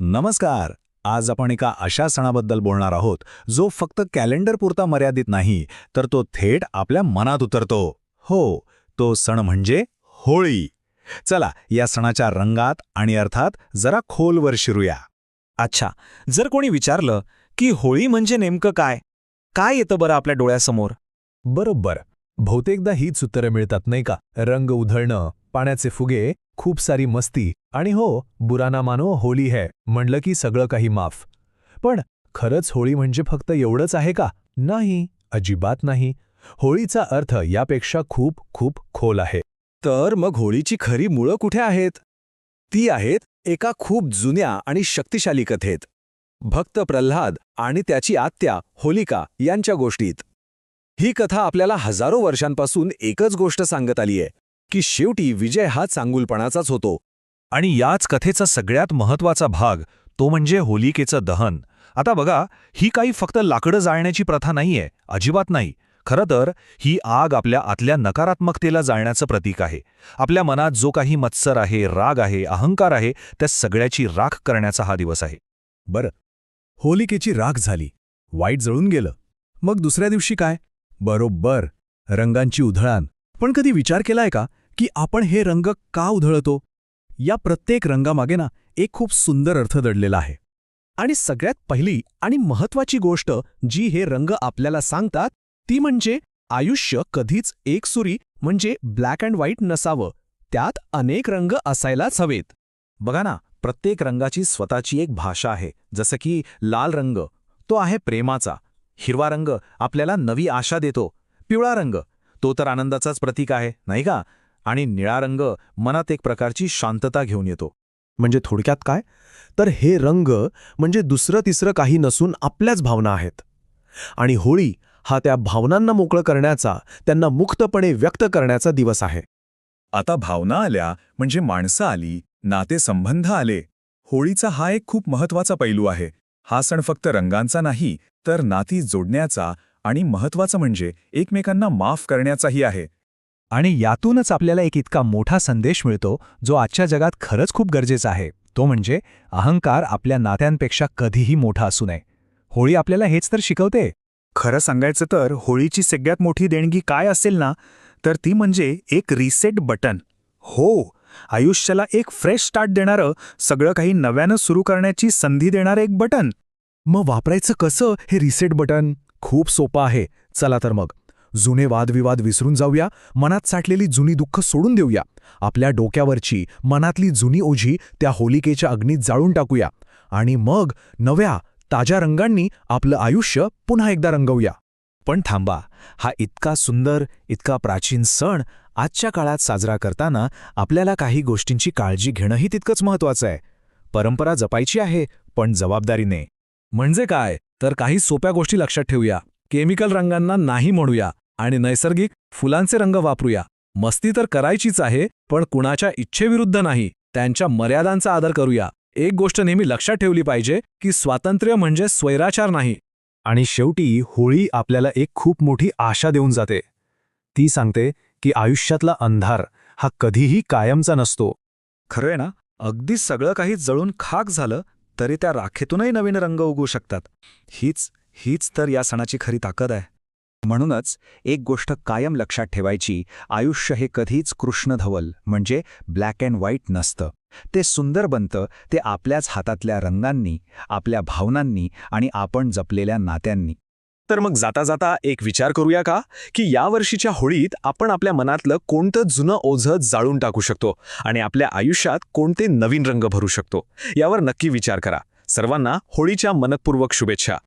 नमस्कार. आज आपण एका अशा सणाबद्दल बोलणार आहोत जो फक्त कॅलेंडर पुरता मर्यादित नाही, तर तो थेट आपल्या मनात उतरतो. हो, तो सण म्हणजे होळी. चला या सणाच्या रंगात आणि अर्थात जरा खोलवर शिरूया. अच्छा, जर कोणी विचारलं की होळी म्हणजे नेमकं काय काय येतं बरं आपल्या डोळ्यासमोर? बरोबर. बहुतेकदा हीच उत्तरं मिळतात नाही का? रंग उधळणं, पाण्याचे फुगे, खूप सारी मस्ती आणि हो, बुरा ना मानो होली है म्हणलं की सगळं काही माफ. पण खरंच होळी म्हणजे फक्त एवढंच आहे का? नाही, अजिबात नाही. होळीचा अर्थ यापेक्षा खूप खूप खोल आहे. तर मग होळीची खरी मुळं कुठे आहेत? ती आहेत एका खूप जुन्या आणि शक्तिशाली कथेत, भक्त प्रल्हाद आणि त्याची आत्या होलिका यांच्या गोष्टीत. ही कथा आपल्याला हजारो वर्षांपासून एकच गोष्ट सांगत आली आहे की शेवटी विजय हा चांगुलपणाचाच होतो. आणि याच कथेचा सगळ्यात महत्त्वाचा भाग तो म्हणजे होलिकेचं दहन. आता बघा, ही काही फक्त लाकडं जाळण्याची प्रथा नाहीये, अजिबात नाही. खरं तर ही आग आपल्या आतल्या नकारात्मकतेला जाळण्याचं प्रतीक आहे. आपल्या मनात जो काही मत्सर आहे, राग आहे, अहंकार आहे, त्या सगळ्याची राख करण्याचा हा दिवस आहे. बरं, होलिकेची राख झाली, वाईट जळून गेलं. मग दुसऱ्या दिवशी काय? बरोबर, रंगांची उधळण. पण कधी विचार केलाय का की आपण हे रंग का उधळतो? या प्रत्येक रंगामागे ना एक खूप सुंदर अर्थ दडलेला आहे. आणि सगळ्यात पहिली आणि महत्वाची गोष्ट जी हे रंग आपल्याला सांगतात ती म्हणजे आयुष्य कधीच एकसुरी म्हणजे ब्लॅक अँड व्हाईट नसावं, त्यात अनेक रंग असायलाच हवेत. बघा ना, प्रत्येक रंगाची स्वतःची एक भाषा आहे. जसं की लाल रंग तो आहे प्रेमाचा, हिरवा रंग आपल्याला नवी आशा देतो, पिवळा रंग तो तर आनंदाचाच प्रतीक आहे नाही का, आणि निळा रंग मनात एक प्रकारची शांतता घेऊन येतो. म्हणजे थोडक्यात काय? तर हे रंग म्हणजे दुसरं तिसरं काही नसून आपल्याच भावना आहेत. आणि होळी हा त्या भावनांना मोकळं करण्याचा, त्यांना मुक्तपणे व्यक्त करण्याचा दिवस आहे. आता भावना आल्या म्हणजे माणसं आली, नातेसंबंध आले. होळीचा हा एक खूप महत्त्वाचा पैलू आहे. हा सण फक्त रंगांचा नाही, तर नाती जोडण्याचा आणि महत्त्वाचं म्हणजे एकमेकांना माफ करण्याचाही आहे. आणि यातूनच आपल्याला एक इतका मोठा संदेश मिळतो जो आजच्या जगात खरंच खूप गरजेचा आहे. तो म्हणजे अहंकार आपल्या नात्यांपेक्षा कधीही मोठा असू नये. होळी आपल्याला हेच तर शिकवते. खरं सांगायचं तर होळीची सगळ्यात मोठी देणगी काय असेल ना, तर ती म्हणजे एक रिसेट बटन. हो, आयुष्याला एक फ्रेश स्टार्ट देणारं, सगळं काही नव्यानं सुरू करण्याची संधी देणारं एक बटन. मग वापरायचं कसं हे रिसेट बटन? खूप सोपं आहे. चला तर मग जुने वादविवाद विसरून जाऊया, मनात साठलेली जुनी दुःख सोडून देऊया, आपल्या डोक्यावरची मनातली जुनी ओझी त्या होलिकेच्या अग्नीत जाळून टाकूया आणि मग नव्या ताज्या रंगांनी आपलं आयुष्य पुन्हा एकदा रंगवूया. पण थांबा, हा इतका सुंदर, इतका प्राचीन सण आजच्या काळात साजरा करताना आपल्याला काही गोष्टींची काळजी घेणंही तितकंच महत्त्वाचं आहे. परंपरा जपायची आहे, पण जबाबदारीने. म्हणजे काय? तर काही सोप्या गोष्टी लक्षात ठेवूया. केमिकल रंगांना नाही म्हणूया आणि नैसर्गिक फुलांचे रंग वापरूया. मस्ती तर करायचीच आहे, पण कुणाच्या इच्छेविरुद्ध नाही, त्यांच्या मर्यादांचा आदर करूया. एक गोष्ट नेहमी लक्षात ठेवली पाहिजे की स्वातंत्र्य म्हणजे स्वैराचार नाही. आणि शेवटी होळी आपल्याला एक खूप मोठी आशा देऊन जाते. ती सांगते की आयुष्यातला अंधार हा कधीही कायमचा नसतो. खरं आहे ना, अगदी सगळं काही जळून खाक झालं तरी त्या राखेतूनही नवीन रंग उगवू शकतात. हीच तर या सणाची खरी ताकद आहे. म्हणूनच एक गोष्ट कायम लक्षात ठेवायची, आयुष्य हे कधीच कृष्णधवल म्हणजे ब्लॅक अँड व्हाईट नसतं. ते सुंदर बनतं ते आपल्याच हातातल्या रंगांनी, आपल्या भावनांनी आणि आपण जपलेल्या नात्यांनी. तर मग जाता जाता एक विचार करूया का की यावर्षीच्या होळीत आपण आपल्या मनातलं कोणतं जुनं ओझं जाळून टाकू शकतो आणि आपल्या आयुष्यात कोणते नवीन रंग भरू शकतो, यावर नक्की विचार करा. सर्वांना होळीच्या मनःपूर्वक शुभेच्छा.